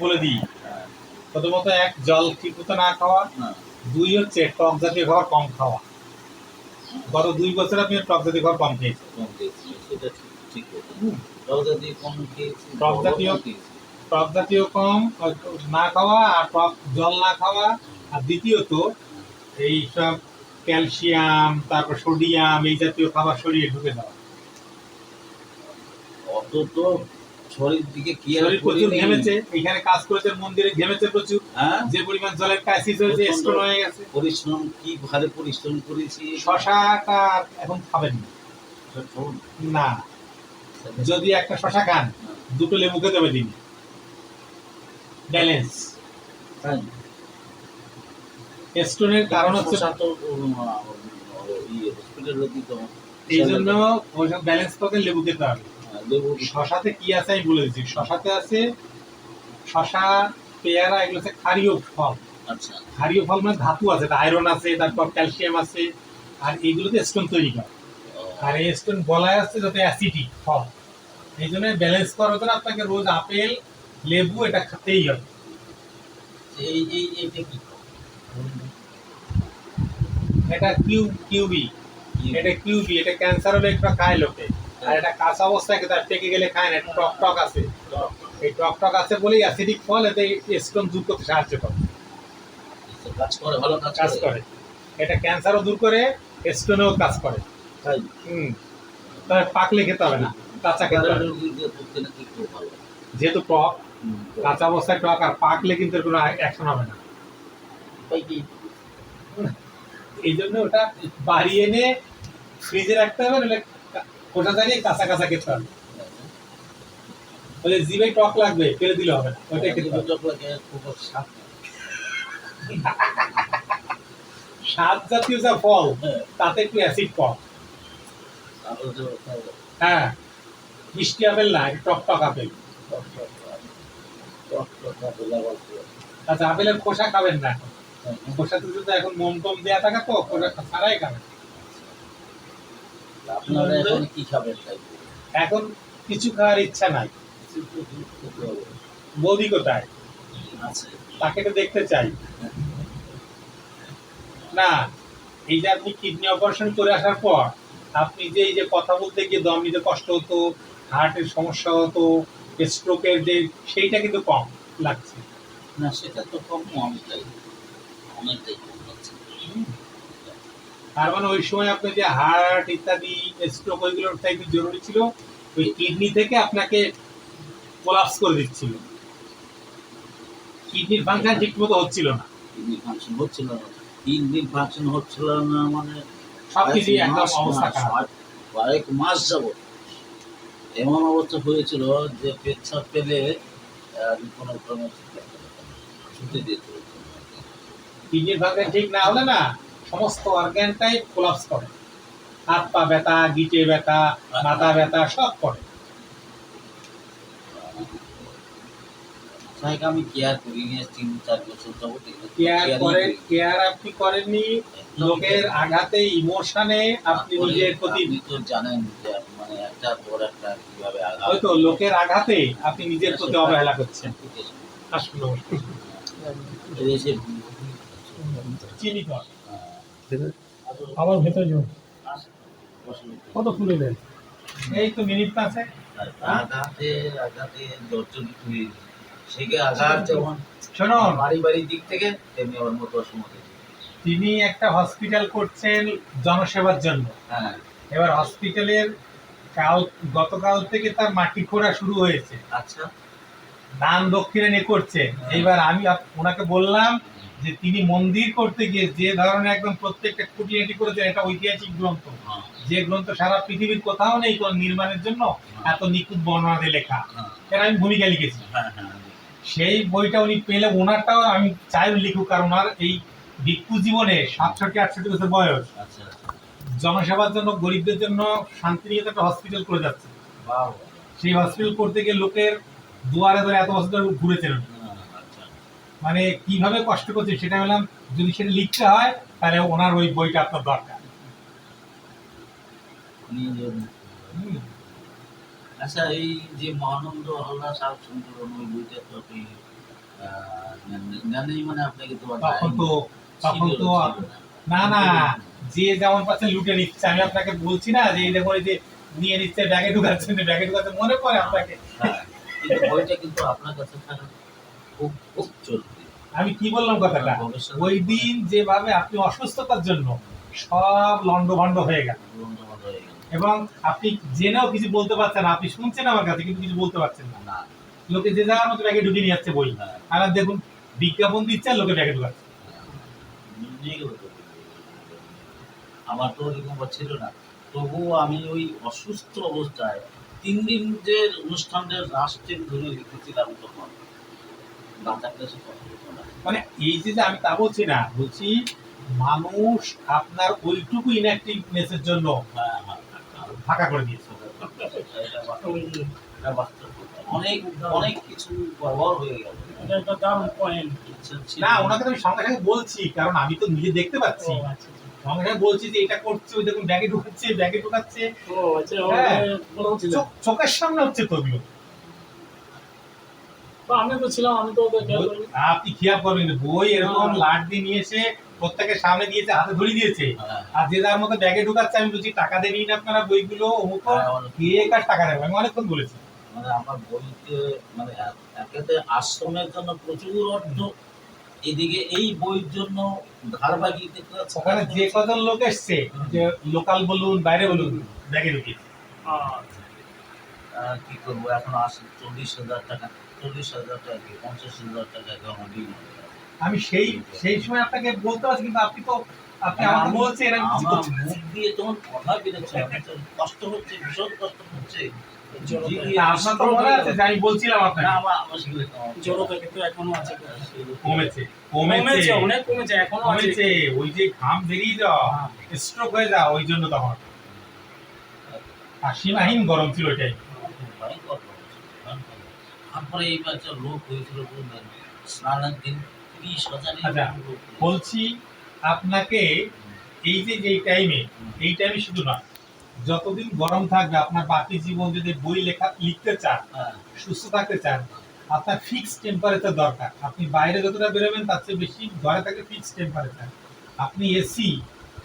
বলে দিই। প্রথমত, এক, জল ঠিক মতো না খাওয়া। দুই হচ্ছে টক জাতীয় খাবার কম খাওয়া। গত 2 বছর আপনি টক জাতীয় খাবার কম খেয়েছেন। সেটা ঠিক টক জাতীয় কম খেয়েছি, টক জাতীয় কম না খাওয়া, আর টক জল না খাওয়া। আর দ্বিতীয়ত এই সব ক্যালসিয়াম, তারপর সোডিয়াম, এই জাতীয় খাবার শরীরে ঢুকে দেওয়া। অত তো শরীর দিকে কি আর প্রচুর ঘেমেছে, এখানে কাজ করেছে, মন্দিরে ঘেমেছে প্রচুর। যে পরিমাণ জলের ক্রাইসিস হয়েছে, স্টোন হয়ে গেছে। পরিশ্রম কি ভাবে পরিশ্রম করেছি। শশাটা এখন খাবেন না। যদি একটা শশা খান, 2টো লেবু খেতে হবে দিনে। ব্যালেন্স। স্টোনের কারণ হচ্ছে এই জন্য ব্যালেন্স করতে লেবু খেতে হবে। শশাতে কি আছে আমি বলে দিচ্ছি। শশাতে আছে শশা, পেয়ারা, এগুলো হচ্ছে ক্ষারীয় ফল। আচ্ছা, ক্ষারীয় ফল মানে ধাতু আছে, আয়রন আছে, তারপর ক্যালসিয়াম আছে, আর এইগুলোতে স্টোন তৈরি করে। আর এই স্টোন বলা আছে যাতে অ্যাসিডিক ফল। এই জন্য ব্যালেন্স করার জন্য আপনাকে রোজ আপেল, লেবু এটা খেতেই হবে। এটা কিউবি, এটা ক্যান্সার হলে একটা খায় লোকে। আর এটা কাঁচা অবস্থায় খেতে, পেকে গেলে খায় না। একটু টক টক আছে, এই টক টক আছে বলেই অ্যাসিডিক ফল, এতে স্টোন দূর করতে সাহায্য করে, ভালো কাজ করে। এটা ক্যান্সারও দূর করে, স্টোনেও কাজ করে। তবে পাকলে খেতে হবে না, কাঁচা খেতে হবে। যেহেতু টক, কাঁচা অবস্থায় টক, আর পাকলে কিন্তু কোনো অ্যাকশন হবে না। এই জন্য ওটা বাড়ি এনে ফ্রিজে রাখতে হবে, নাহলে খোসা ছাড়িয়ে কাঁচা কাঁচা খেতে হবে। বলে জিভে টক লাগবে, ফেলে দিলে হবে না, ওইটাই খেতে হবে। স্বাদ জাতীয় যা ফল, তাতে একটু অ্যাসিড কম। হ্যাঁ, মিষ্টি আপেল না, টক টক আপেল। আচ্ছা, আপেলের খোসা খাবেন না এখন। খোসাতে তো এখন মোম টম দেওয়া থাকে, তো খোসা ছাড়াই খাবেন। আপনারা এখন কি খাবেন? এখন কিছু খাওয়ার ইচ্ছা নাই। বৌদি কোথায়? তাকে তো দেখতে চাই না। এই যে আপনি কিডনি অপারেশন করে আসার পর আপনি যে এই যে কথা বলতে গিয়ে দম নিতে কষ্ট হতো, হার্টের সমস্যা হতো, স্ট্রোকের যে সেইটা কিন্তু কম লাগছে না। সেটা তো কম, অনেকটাই কম লাগছে। তার মানে ওই সময় আপনার যে হার্ট ইত্যাদি স্ট্রোক, ওইগুলোর টাইপের জরুরি ছিল, ওই কিডনি থেকে আপনাকে কোলাপস করে দিচ্ছিল। কিডনির ফাংশন ঠিক মতো হচ্ছিল না। কিডনির ফাংশন হচ্ছিল না মানে সবকিছু একদম অবস্থা খারাপ। কয়েক মাস যাবত এমন অবস্থা হয়েছিল যে পেচ্ছাপ পেলে কোনো ক্রমে ছুটে দিত। কিডনির ফাংশন ঠিক না হলে না, সমস্ত অর্গানটাই কোলাপস করে। হাত পা ব্যথা, গিটে ব্যথা, মাথা ব্যথা, সব করে। আমি কেয়ার করি নিয়ে 3-4 বছর যাবত। কেয়ার আপনি করেননি, লোকের আঘাতে, ইমোশনে আপনি নিজের প্রতি। আপনি তো জানেন যে মানে একটার পর একটা কিভাবে আঘাত, হয়তো লোকের আঘাতে আপনি নিজের প্রতি অবহেলা করছেন। আসুন, চিনি কর আবার ভেতরে যাও। কত ফুলে দেন? এই তো মিনিট আছে। আঘাতে দর্জনী হয়ে সেকে আঘাত যেমন শোনো, বাড়ি দিক থেকে তেমনি ওর মতো অসময়। তিনি একটা হসপিটাল করছেন জনসেবার জন্য। হ্যাঁ, এবার হসপিটালের গতকাল থেকে তার মাটি খোঁড়া শুরু হয়েছে। আচ্ছা, দান দক্ষিণে নিয়ে করছে। এইবার আমি ওনাকে বললাম যে তিনি মন্দির করতে গিয়ে যে ধরনের একদম প্রত্যেকটা খুঁটিনাটি করেছেন, এটা ঐতিহাসিক গ্রন্থ, যে গ্রন্থ সারা পৃথিবীর কোথাও নেই কোন নির্মাণের জন্য এত নিখুঁত বর্ণনা দিয়ে লেখা। এটা আমি ভূমিকা লিখেছি। সেই বইটা উনি পেলে ওনারটাও আমি চাই লিখুক, কারণ ওনার এই ভিক্ষু জীবনে 67-68 বছর বয়স, জনসেবার জন্য, গরিবদের জন্য শান্তিনিকেতন একটা হসপিটাল করে যাচ্ছে। সেই হসপিটাল করতে গিয়ে লোকের দুয়ারে দুয়ারে এত বছর ধরে ঘুরেছেন। মানে কিভাবে কষ্ট করছে সেটা বললাম, যদি সেটা লিখতে হয় তাহলে ওনার ওই বইটা আপনার দরকার। আচ্ছা, এই যে মহানন্দ হালদার সাহেব সুন্দর ওই বইটা তো আপনি নেই মানে আপনাকে তো তখন তো না না, যে যেমন পাচ্ছেন লুটে নিচ্ছে। আমি আপনাকে বলছি না যে এই দেখো এই যে নিয়ে নিচ্ছে, ব্যাগে ঢুকাচ্ছেন, ব্যাগে ঢুকাচ্ছে, মনে পড়ে আপনাকে? হ্যাঁ, কিন্তু বইটা কিন্তু আপনার কাছে থাকা খুব খুব জরুরি। আমি কি বললাম কথাটা? ওই দিন যেভাবে আপনি অসুস্থতার জন্য সব লন্ডভন্ড হয়ে গেল, এবং আপনি জেনেও কিছু বলতে পারছেন না, আপনি শুনছেন আমার কাছে কিন্তু কিছু বলতে পারছেন না। না, লোকে যে যাওয়ার মতো ব্যাগে ঢুকিয়ে নিয়ে যাচ্ছে বই। হ্যাঁ। আর দেখুন বিজ্ঞাপন দিচ্ছে আর লোকে ব্যাগে ঢুকাচ্ছে। নিয়ে গেল তো। আমার তো ওরকম ছিল না, তবুও আমি ওই অসুস্থ অবস্থায় 3 দিন যে অনুষ্ঠানের রাষ্ট্রের ধরে রেখেছিলাম তখন না থাকলে সে কথা হতো না। মানে এই যে যে আমি তা বলছি না, বলছি মানুষ আপনার ওইটুকু ইনঅ্যাক্টিভনেসের জন্য হ্যাঁ, হ্যাঁ, ফাঁকা করে দিয়েছে। এটা বাস্তব কথা। অনেক অনেক কিছু ব্যবহার হয়ে গেল। এটা একটা দারুণ পয়েন্ট। না, ওনাকে তো আমি সঙ্গে সঙ্গে বলছি, কারণ আমি তো নিজে দেখতে পাচ্ছি। সঙ্গে সঙ্গে বলছি যে এটা করছে, ওই দেখুন ব্যাগে ঢুকাচ্ছে, ব্যাগে ঢুকাচ্ছে। হ্যাঁ, চোখের সামনে হচ্ছে তো ওগুলো। আমি তো ছিলাম, আমি তো ওদের খেয়াল করিনি। আপনি খেয়াল করবেন না, বই এরকম লাট দিয়ে নিয়ে এসে প্রত্যেকের সামনে দিয়েছে, হাতে ধরিয়ে দিয়েছে, আর যে যার মতো ব্যাগে ঢুকাচ্ছে। আমি বলছি টাকা দেবেন না আপনারা বইগুলো, অমুক কে কার টাকা দেবে? আমি অনেকক্ষণ বলেছি। মানে আমার বইতে মানে একেতে আশ্রমের জন্য প্রচুর অর্থ, এদিকে এই বইয়ের জন্য ধার বাকিতে ওখানে যে কজন লোক এসছে, যে লোকাল বলুন বাইরে বলুন, ব্যাগে ঢুকিয়ে। কি করবো এখন? 40,000 টাকা, 40,000 টাকা কি 50,000 টাকা জমা দিই। আমি সেই সেই সময় আপনাকে বলতে পারছি, কিন্তু আপনি তো আপনি আমাকে বলছেন এরকম কিছু আমার করছেন। মুখ দিয়ে তখন কথা বেরোচ্ছে, আমার তো কষ্ট হচ্ছে, ভীষণ কষ্ট হচ্ছে। তা আপনার তো মনে আছে যে আমি বলছিলাম আপনাকে? না, আমার সেগুলো জড়তা কিন্তু এখনো আছে। কমেছে, কমেছে, অনেক কমেছে, এখনো আছে। কমেছে। ওই যে ঘাম বেরিয়ে যাওয়া, স্ট্রোক হয়ে যাওয়া, ওই জন্য তখন আর সীমাহীন গরম ছিল এটাই। ভয়ঙ্কর অবস্থা। তারপরে এইবার যে লোক হয়েছিল বললেন স্নানের দিন 30,000 আচ্ছা, বলছি আপনাকে এই যে এই টাইমে শুধু না, যতদিন গরম থাকবে আপনার বাকি জীবন যদি বই লিখতে চান, সুস্থ থাকতে চান, আপনার ফিক্সড টেম্পারেচার দরকার। আপনি বাইরে যতটা বেরোবেন তার চেয়ে বেশি ঘরে থাকলে ফিক্সড টেম্পারেচার। আপনি এসি,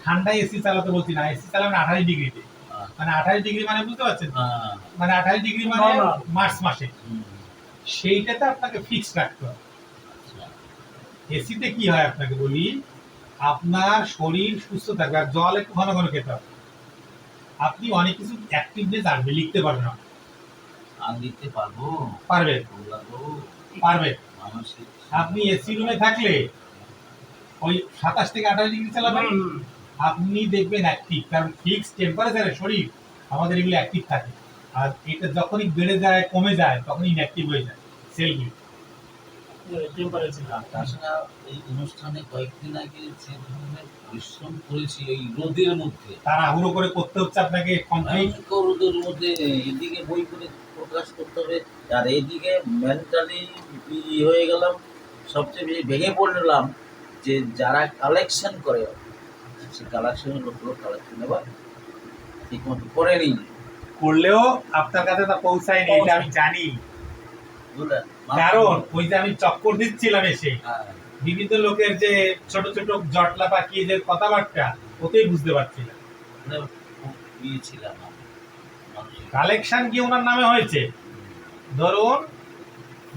ঠান্ডা এসি চালাতে বলছি না, এসি চালাবেন 28 ডিগ্রিতে। মানে 28 ডিগ্রি মানে বুঝতে পারছেন? মানে 28 ডিগ্রি মানে মার্চ মাসে, সেইটাতে আপনাকে ফিক্সড রাখতে হবে। এসিতে কি হয় আপনাকে বলি, আপনার শরীর সুস্থ থাকবে, আর জল একটু ঘন ঘন খেতে হবে। আপনি অনেক কিছু অ্যাক্টিভনেস আসবে, লিখতে পারবেন না। আর লিখতে পারবো? পারবেন, পারবেন। আপনি এসি রুমে থাকলে ওই 27 থেকে 28 ডিগ্রি চালাবেন, আপনি দেখবেন অ্যাক্টিভ, কারণ ফিক্সড টেম্পারেচারে শরীর আমাদের এগুলো অ্যাক্টিভ থাকে। আর এটা যখনই বেড়ে যায়, কমে যায়, তখনই ইনঅ্যাক্টিভ হয়ে যায় সেলগুলো। তাছাড়া এই অনুষ্ঠানে কয়েকদিন আগে যে ধরনের পরিশ্রম করেছি এই রোদের মধ্যে, তাড়াহুড়ো করে করতে হচ্ছে আপনাকে কমপ্লিট। রোদের মধ্যে এদিকে বই করে প্রকাশ করতে হবে, আর এদিকে মেন্টালি হয়ে গেলাম। সবচেয়ে বেশি ভেঙে পড়লাম যে যারা কালেকশন করে, সে কালেকশনের লোকগুলো কালেকশন এবার ঠিক মতো করেনি, করলেও আপনার কাছে তা পৌঁছায়নি, এটা আমি জানি। বুঝলেন? কারণ ওই যে আমি চক্কর দিচ্ছিলাম এসে, বিভিন্ন লোকের যে ছোট ছোট জটলা পাকিয়ে যে কথাবার্তা, ওতেই বুঝতে পারছিলাম কালেকশন কি ওনার নামে হয়েছে। ধরুন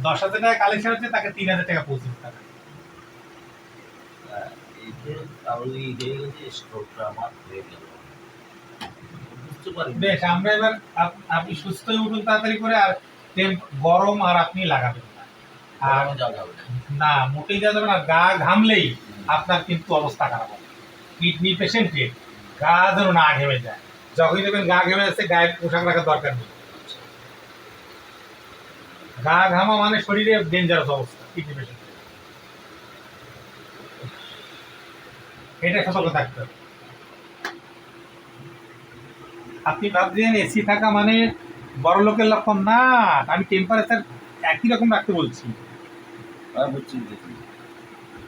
10,000 টাকা কালেকশন হচ্ছে, তাকে 3,000 টাকা পৌঁছে টাকা। বেশ, আমরা এবার আপনি সুস্থ হয়ে উঠুন তাড়াতাড়ি করে, আর গরম আর আপনি লাগাবেন না, আর না মোটেই যাওয়া যাবে না। গা ঘামলেই আপনার কিন্তু অবস্থা খারাপ হবে। কিডনি পেশেন্টের গা যেন না ঘেমে যায়, যখনই দেখবেন গা ঘেমে যাচ্ছে, গায়ে পোশাক রাখার দরকার নেই। গা ঘামা মানে শরীরে ডেঞ্জারাস অবস্থা কিডনি পেশেন্ট, এটা সতর্ক থাকতে হবে। আপনি ভাবছেন এসি থাকা মানে বড় লোকের লক্ষণ না, আমি টেম্পারেচার একই রকম রাখতে বলছি।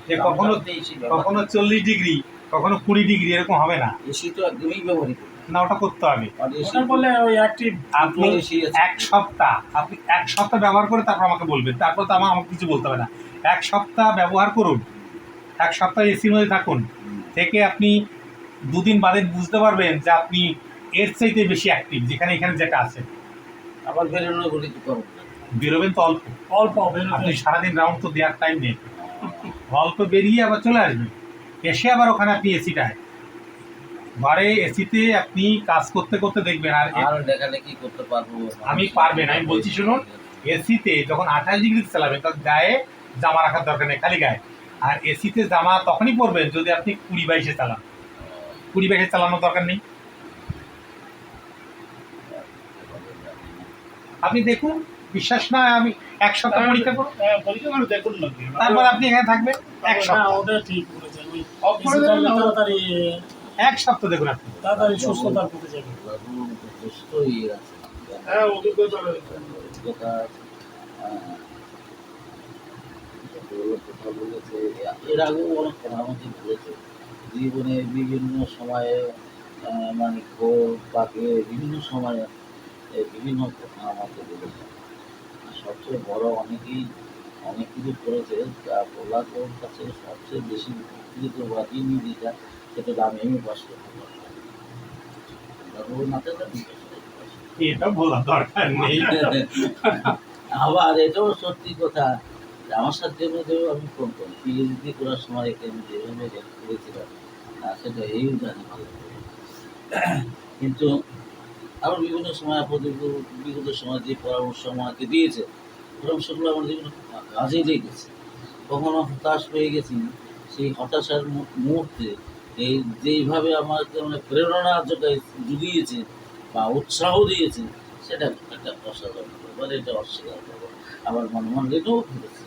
যে কখনো 40 ডিগ্রি, কখনো 20 ডিগ্রি এরকম হবে না। এসি তো একদমই ব্যবহার করি না ওটা করতে হবে। ওটা বললে ওই অ্যাক্টিভ আপনি আপনি এক সপ্তাহ ব্যবহার করে তারপর আমাকে বলবেন, তারপর তো আমাকে কিছু বলতে হবে না। এক সপ্তাহ ব্যবহার করুন, এক সপ্তাহ এসির মধ্যে থাকুন, থেকে আপনি দুদিন বাদে বুঝতে পারবেন যে আপনি এর চাইতে বেশি অ্যাক্টিভ যেখানে এখানে যেটা আছে। আবার বেরোনো বলি তো করবো না। বেরোবেন তো অল্প, অল্প বেরোতে আপনি সারাদিন রাউন্ড তো দেওয়ার টাইম নেই, অল্প বেরিয়ে আবার চলে আসবেন, এসে আবার ওখানে আপনি এসিটায় ঘরে এসিতে আপনি কাজ করতে করতে দেখবেন। আর আর লেখালেখি করতে পারবো আমি পারবেন, আমি বলছি শুনুন, এসিতে যখন 28 ডিগ্রি চালাবেন তখন গায়ে জামা রাখার দরকার নেই, খালি গায়ে। আর এসিতে জামা তখনই পরবেন যদি আপনি 20-22-এ চালান, 20-22-এ চালানোর দরকার নেই। আপনি দেখুন, বিশ্বাস না আমি এক সপ্তাহ পরীক্ষা করুন, পরীক্ষা করে দেখুন না কি। তারপর আপনি এখানে থাকবেন এক হ্যাঁ সপ্তাহ, ওটা ঠিক বলেছেন ওই অফ করে দেবেন না, তাড়াতাড়ি এক সপ্তাহ দেখুন আপনি। তাড়াতাড়ি সুস্থতার পথে যাবে। সুস্থ হয়ে আছে। হ্যাঁ অভিজ্ঞতা রয়েছে। অভিজ্ঞতা আছে। যতগুলো কথা বলেছে, এর আগেও অনেক কথা আমাকে বলেছে। জীবনে বিভিন্ন সময়ে মানে ঘোর পাকে বিভিন্ন সময়ে বিভিন্ন কথা আমাকে বলেছে। আর সবচেয়ে বড় অনেকেই অনেক কিছু করেছে, যা বলার ওর কাছে সবচেয়ে বেশি ব্যক্তিগত বাদিনী যেটা, সেটা আমি পাস করতে পারবো। এটা বলার দরকার নেই। আবার এটাও সত্যি কথা যে আমার সাথে মধ্যেও আমি ফোন করি পিএইচডি করার সময় একে আমি যেভাবে হেল্প করেছিলাম সেটা এই জানি ভালো করে। কিন্তু আবার বিভিন্ন সময় বিগত সময় যে পরামর্শ আমাকে দিয়েছে, পরামর্শগুলো আমার জীবনে কাজে লেগেছে। কখনো হতাশ হয়ে গেছি, সেই হতাশার মুহূর্তে এই যেইভাবে আমাকে মানে প্রেরণা জুগিয়েছে বা উৎসাহ দিয়েছে, সেটা একটা অসাধারণ ব্যাপার, এটা অস্বীকার করবো। আবার মনে মনে রেটেও ফেলেছে,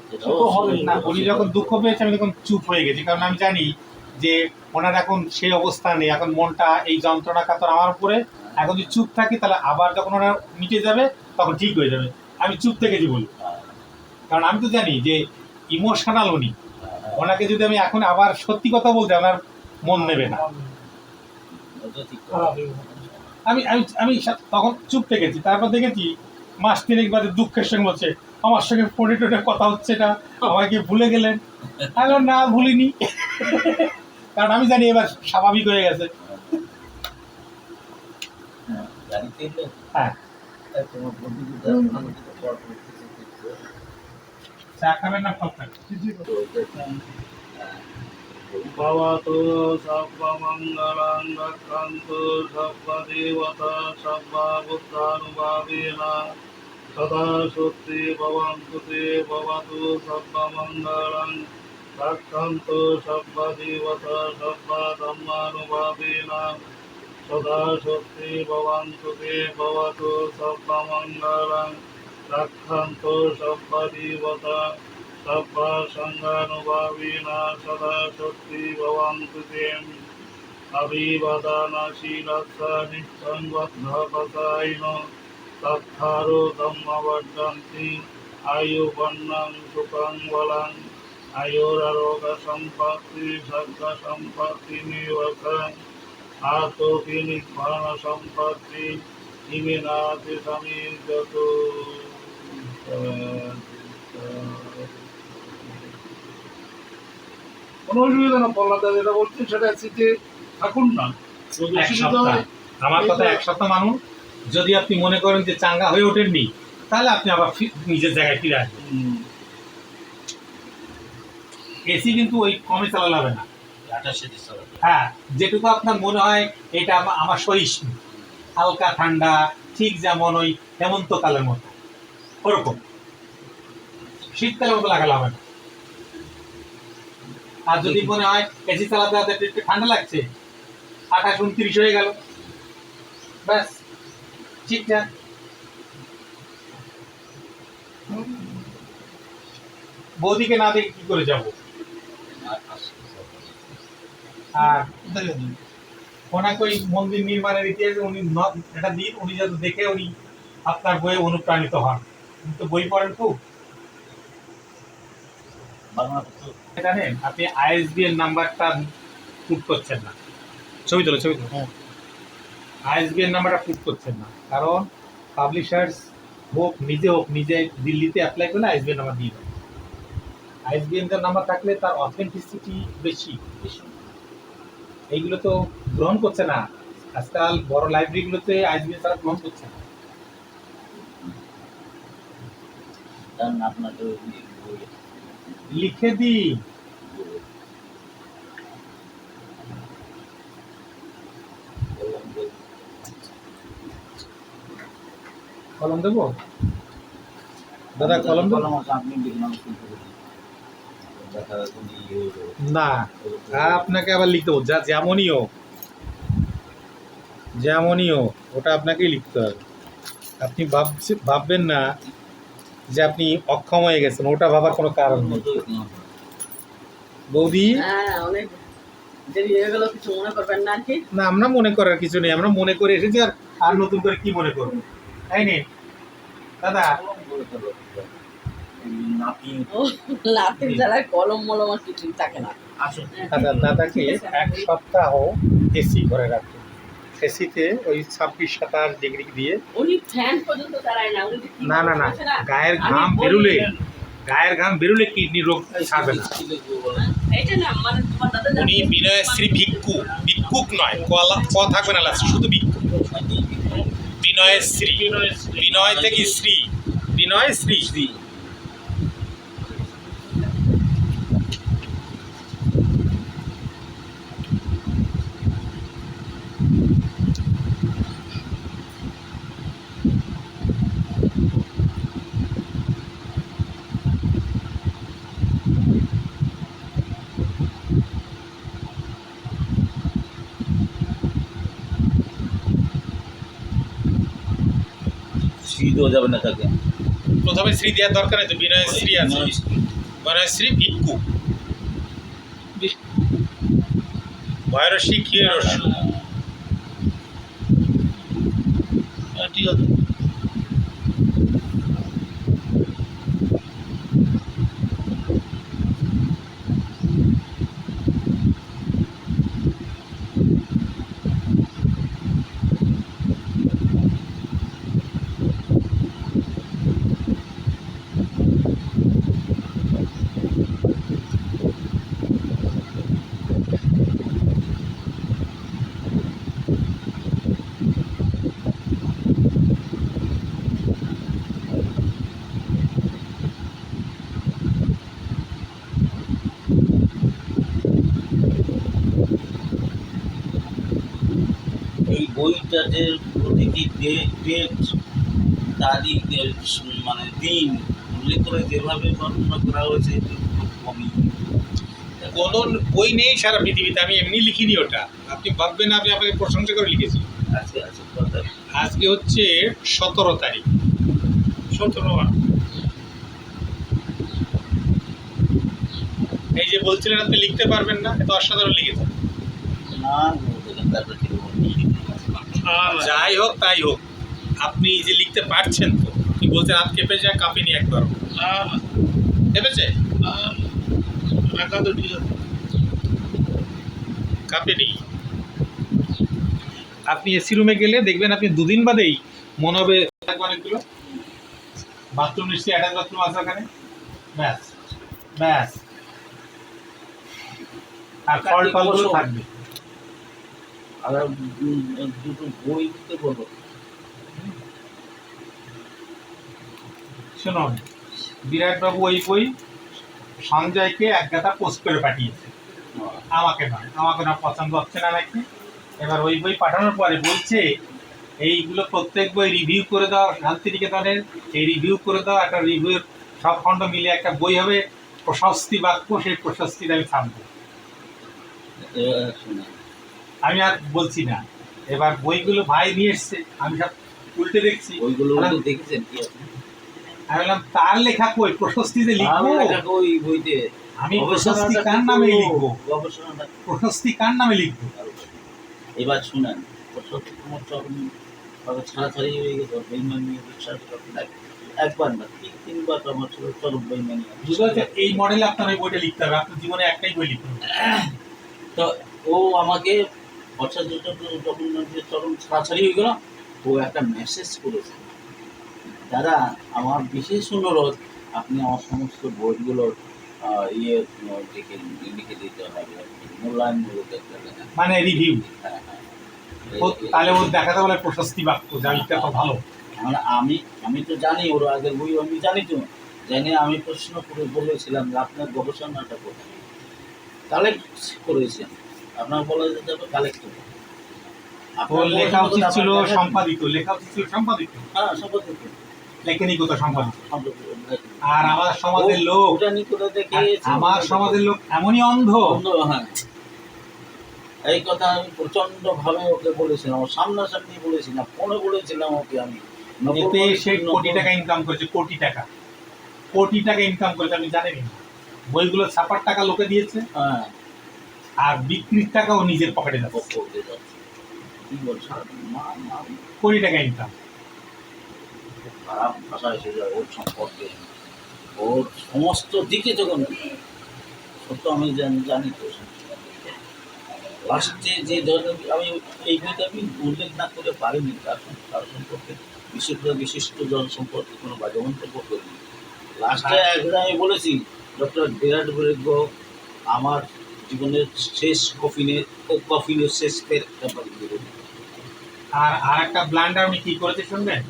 সেটাও সে তো হবেই। না, উনি যখন দুঃখ পেয়েছে আমি তখন চুপ হয়ে গেছি, কারণ আমি জানি যে ওনার এখন সেই অবস্থা নেই, এখন মনটা এই যন্ত্রণা কাতর আমার উপরে। এখন যদি চুপ থাকি তাহলে আবার যখন ওরা মিটে যাবে তখন ঠিক হয়ে যাবে। আমি চুপ থেকেছি বলি, কারণ আমি তো জানি যে ইমোশনাল উনি, ওনাকে যদি আমি এখন আবার সত্যি কথা বলতে ওনার মন নেবে না। ওটা ঠিক খারাপ হয়ে যাবে। আমি আমি আমি তখন চুপ থেকেছি, তারপর দেখেছি মাস তিনেক বাদে দুঃখের সঙ্গে বলছে আমার সঙ্গে ফোনে টোনে কথা হচ্ছে, এটা আমাকে ভুলে গেলেন। আমি বললাম, না ভুলিনি, কারণ আমি জানি এবার স্বাভাবিক হয়ে গেছে। গাড়িতে এলে হ্যাঁ, তোমার বন্ধু চা খাবেন না ফল খাবেন? ভবতু সর্বমঙ্গলং রক্ষন্তু সর্বদেবতা সর্বভূতানুভাবেনা সদা সত্যি ভবন্তু তে ভবতু সর্বমঙ্গলং রক্ষন্তু সর্বদেবতা সর্বধর্মানুভাবেনা সদা সত্যি ভবন্তু তে ভবতু সর্বমঙ্গলং রক্ষন্তু সর্বদেবতা সর্বসঙ্গানুভাবেনা সদা সত্যি ভবন্তু তে অভিবাদনশীলস্য নিত্যং বদ্ধপসায়িন তত্থারো ধম্মবর্ধন্তি আয়ুবন্নং সুখং বলং আয়ুরারোগ্যসম্পত্তি সর্গসম্পত্তিমেবচং আতোপি নির্বাণসম্পত্তি ইমে নাতি সমীর্যতু। কোনো অসুবিধা না, পল্লাদা যেটা বলছি সেটা সিটে থাকুন না, যদি এক অসুবিধা সপ্তাহ, হয় আমার কথা এক সপ্তাহ মানুষ। যদি আপনি মনে করেন যে চাঙ্গা হয়ে ওঠেননি, তাহলে আপনি আবার নিজের জায়গায় ফিরে আসবেন। এসি কিন্তু ওই কমে চালালে হবে না। 28 ডিসেম্বর হ্যাঁ, যেটুকু আপনার মনে হয় এটা আমার সহিষ্ণু, হালকা ঠান্ডা, ঠিক যেমন ওই হেমন্তকালের মতো, ওরকম শীতকালের মতো লাগালে হবে না। আর যদি মনে হয় এসি চালাতে চালাতে একটু ঠান্ডা লাগছে, 28-29 হয়ে গেল, ব্যাস ঠিকঠাক। বৌদিকে না দেখে কি করে যাবো? আর ওনাকে ওই মন্দির নির্মাণের ইতিহাসে উনি এটা দিন, উনি যাতে দেখে উনি আপনার বইয়ে অনুপ্রাণিত হন। উনি তো বই পড়েন খুব। জানেন আপনি আইএসবি এর নাম্বারটা পুট করছেন না, ছবি তোলো ছবি তোলো। আইএসবিএন নাম্বারটা পুট করছেন না, কারণ পাবলিশার্স হোক নিজে দিল্লিতে অ্যাপ্লাই করলে আইএসবিএন নাম্বার দিয়ে দেবে। আইএসবিএন নাম্বার থাকলে তার অথেন্টিসিটি বেশি। এইগুলো তো গ্রহণ করছে না, আজকাল বড় লাইব্রেরিগুলোতে আইএসবিএন তারা গ্রহণ করছে না। কারণ আপনাকে লিখে দিই, কলম দেবো দাদা, কলম দেবো আপনি দেখা না, আপনাকে আবার লিখতে হবে, যা যেমনই হোক ওটা আপনাকেই লিখতে হবে। আপনি ভাববেন না যে আপনি অক্ষম হয়ে গেছেন, ওটা ভাবার কোনো কারণ নেই। বৌদি অনেক দেরি হয়ে গেল, কিছু মনে করবেন না আর কি? না, আমরা মনে করার কিছু নেই, আমরা মনে করে এসেছি, আর নতুন করে কি মনে করবো, তাই নেই দাদা? নাতির যারা কলম মলম আর কিছুই থাকে না। দাদাকে এক সপ্তাহ এসি ঘরে রাখতো, এসিতে ওই 26-27 ডিগ্রি দিয়ে। উনি ফ্যান পর্যন্ত চালায় না, উনি না না না, গায়ের ঘাম বেরুলে কিডনি রোগ ছাড়বে না। এটা না মানে তোমার দাদা উনি বিনয়শ্রী ভিক্ষুক নয়, ক থাকবে না লাস্টে, শুধু ভিক্ষুক। বিনয়শ্রী, বিনয় থেকে শ্রী, বিনয়শ্রী। শ্রী দেওয়া যাবে না তাকে, প্রথমে শ্রী দেওয়ার দরকার নেই তো, বিনয়শ্রী আছে, বিনয়শ্রী ভিক্ষুক। ভয়রশ্রী ক্ষীররস্য, ঠিক আছে। এই বইটা যে প্রতিটি ডেট তারিখ মানে দিন উল্লেখ করে যেভাবে বর্ণনা করা হয়েছে খুব কমই। কোনো বই নেই সারা পৃথিবীতে, আমি এমনি লিখিনি ওটা, আপনি ভাববেন আমি আপনাকে প্রশংসা করে লিখেছি। আজকে আছে কথা আজকে হচ্ছে 17 তারিখ, 17 এই যে বলছিলেন আপনি লিখতে পারবেন না, এত অসাধারণ লিখেছেন। না তারপরে যাই হোক তাই হোক, আপনি যে লিখতে পারছেন তো, কি বলছেন হাত কেঁপে যায়, কাঁপেনি একবার? কেঁপেছে? রাখা তো ঠিক আছে। কাঁপেনি। আপনি এসি রুমে গেলে দেখবেন আপনি 2 দিন বাদেই মনে হবে অনেকগুলো বাথরুম, নিশ্চয়ই অ্যাটাচ বাথরুম আছে ওখানে, ব্যাস ব্যাস, আর ফল টলগুলো থাকবে। আর দুটো বই দিতে বলবো। শুনুন, বিরাটবাবু ওই বই সঞ্জয়কে এক গাদা পোস্ট করে পাঠিয়েছে, আমাকে না পছন্দ হচ্ছে না নাকি। এবার ওই বই পাঠানোর পরে বলছে এইগুলো প্রত্যেক বই রিভিউ করে দাও, শান্তিনিকেতনের এই রিভিউ করে দাও, একটা রিভিউর সব খণ্ড মিলে একটা বই হবে, প্রশস্তি বাক্য, সেই প্রশস্তির আমি থামবো। আমি আর বলছি না, এবার বইগুলো ভাই নিয়ে এসছে, আমি সব উল্টে দেখছি। ওইগুলো দেখেছেন কি আপনি? আমি বললাম তার লেখা কই, প্রশস্তিতে লিখবো ওই বইতে আমি, প্রশস্তি কার নামে লিখবো, গবেষণাটা প্রশস্তি কার নামে লিখবো? এবার শুনেন, সত্যি তোমার চরম ছাড়াছাড়ি হয়ে গেছে, বেইমানি বিশ্বাস করতে একবার না 3-3 বার আমার ছিল চরম বেইমানি। বুঝতে পারছেন, এই মডেলে আপনার ওই বইটা লিখতে হবে, আপনার জীবনে একটাই বই লিখতে হবে। তো ও আমাকে ভট্টাচার্য যখন চরম ছাড়াছাড়ি হয়ে গেল, ও একটা মেসেজ করেছে, দাদা আমার বিশেষ অনুরোধ আপনি আমার সমস্ত বইগুলোর ইয়ে লিখে দিতে হবে, মূল্যায়নমূলক একটা লেখা। মানে রিভিউ। হ্যাঁ হ্যাঁ। তাহলে ওর দেখাতে বলে প্রশস্তি বাক্য, জানিটা তো ভালো। মানে আমি তো জানি ওর আগের বই আমি জানি, তো জানি আমি প্রশ্ন করে বলেছিলাম যে আপনার গবেষণাটা কোথায় কালেক্ট করেছেন, আপনার বলা যেতে হবে কালেক্ট করে। ওর লেখা উচিত ছিল সম্পাদিত, লেখা উচিত ছিল সম্পাদিত, হ্যাঁ সম্পাদিত, লেখেনি কোথাও সম্পাদিত। সম্পাদিত। আর আমার সমাজের লোক, ওটা নিয়ে করে দেখে আমার সমাজের লোক এমনই অন্ধ। হ্যাঁ, এই কথা আমি প্রচন্ড ভাবে ওকে বলেছিলাম, ওর সামনাসামনি বলেছিলাম, ফোনে বলেছিলাম ওকে আমি। এতে সে কোটি টাকা ইনকাম করেছে, কোটি টাকা, কোটি টাকা ইনকাম করেছে, আমি জানি না। বইগুলো ছাপার টাকা লোকে দিয়েছে, হ্যাঁ, আর বিক্রির টাকাও নিজের পকেটে যাচ্ছে। করতে যাচ্ছে। কি বলছে কোটি টাকা ইনকাম। খারাপ ভাষা এসে যায় ওর সম্পর্কে, ওর সমস্ত দিকে যখন সত্য আমি জানি তো। লাস্টে যে ধরনের আমি এই বইটা আমি উল্লেখ না করে পারিনি, তার সম্পর্কে বিশেষ করে বিশিষ্ট জন সম্পর্কে কোনো বাজে মন্তব্য করিনি। লাস্টে একদিন আমি বলেছি ডক্টর বিরাট বৈরাগ্য আমার জীবনের শেষ কফিনের শেষ ব্যাপার। আর একটা ব্লান্ডার উনি কি করেছে শুনবেন?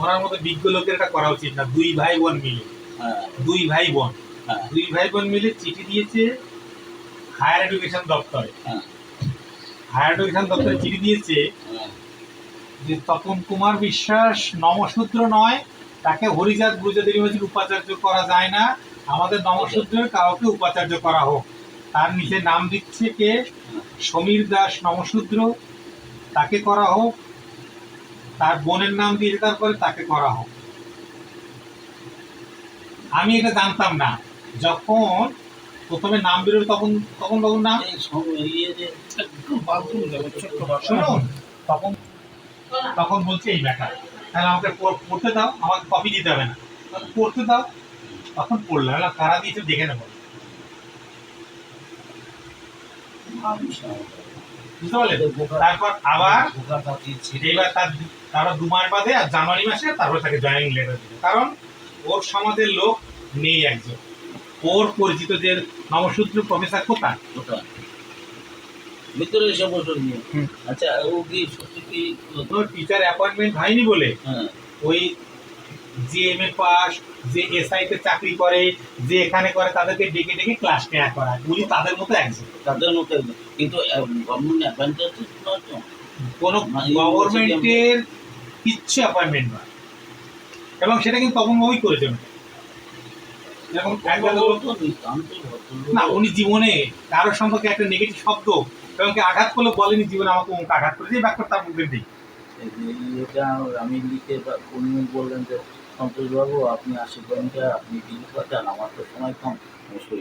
ওনার মতো বিজ্ঞ লোকের এটা করা উচিত না। দুই ভাই বোন মিলে, হ্যাঁ দুই ভাই বোন হ্যাঁ দুই ভাই বোন মিলে চিঠি দিয়েছে হায়ার এডুকেশন দপ্তরে। হ্যাঁ হায়ার এডুকেশন দপ্তরে চিঠি দিয়েছে হ্যাঁ যে তপন কুমার বিশ্বাস নমশূদ্র নয়, তাকে হরিজাত গুরুজাদের ইউনিভার্সিটির উপাচার্য করা যায় না, আমাদের নমশূদ্রের কাউকে উপাচার্য করা হোক। তার নিচে নাম দিচ্ছে কে, সমীর দাস নমশূদ্র, তাকে করা হোক। তার বোনের নাম দিয়ে তারপরে তাকে করা হোক। আমি এটা জানতাম না, যখন প্রথমে নাম বেরোলো তখন তখন বাবুর নাম এই সময় ইয়ে যে একদম বাথরুম যাবে, ছোট্ট বাথরুম। শুনুন, তখন তখন বলছে এই ব্যাপার, তাহলে আমাকে পড়তে দাও, আমাকে কপি দিতে হবে না, পড়তে দাও। তখন পড়লাম, কারা দিয়েছে দেখে নেবো, বুঝতে পারলে? তারপর আবার এবার তারা 2 মাস বাদে আর জানুয়ারি মাসে তারপর তাকে জয়েনিং লেটার দিল, কারণ ওর সমাজের লোক নেই একজন, ওর পরিচিত যে নমশূদ্র প্রফেসর কোথায়, ভিতরে এসে বসে নিয়ে। আচ্ছা ও কি সত্যি কি? ওর টিচার অ্যাপয়েন্টমেন্ট হয়নি বলে হ্যাঁ ওই যে এমএ পাস, যে এসআই তে চাকরি করে, যে এখানে করে, তাদেরকে ডেকে ডেকে ক্লাস নেওয়া করায়, উনি তাদের মতো একজন। তাদের মতো একদম। কিন্তু গভর্নমেন্ট অ্যাপয়েন্টেড নয় তো, কোনো গভর্নমেন্টের কিচ্ছু অ্যাপয়েন্টমেন্ট নয়, এবং সেটা কিন্তু তপন বাবুই করেছে। যেমন একজন লোক না, উনি জীবনে কারোর সম্পর্কে একটা নেগেটিভ শব্দ এবং আঘাত করলে বলেনি জীবনে আমাকে অমুক আঘাত করেছে, এই ব্যাপারটা তার মধ্যে নেই। এটা আমি লিখে উনি বললেন যে সন্তোষবাবু আপনি 80 পয়েন্টে আপনি বিল পাঠান, আমার তো সময় কম, মুশকিল।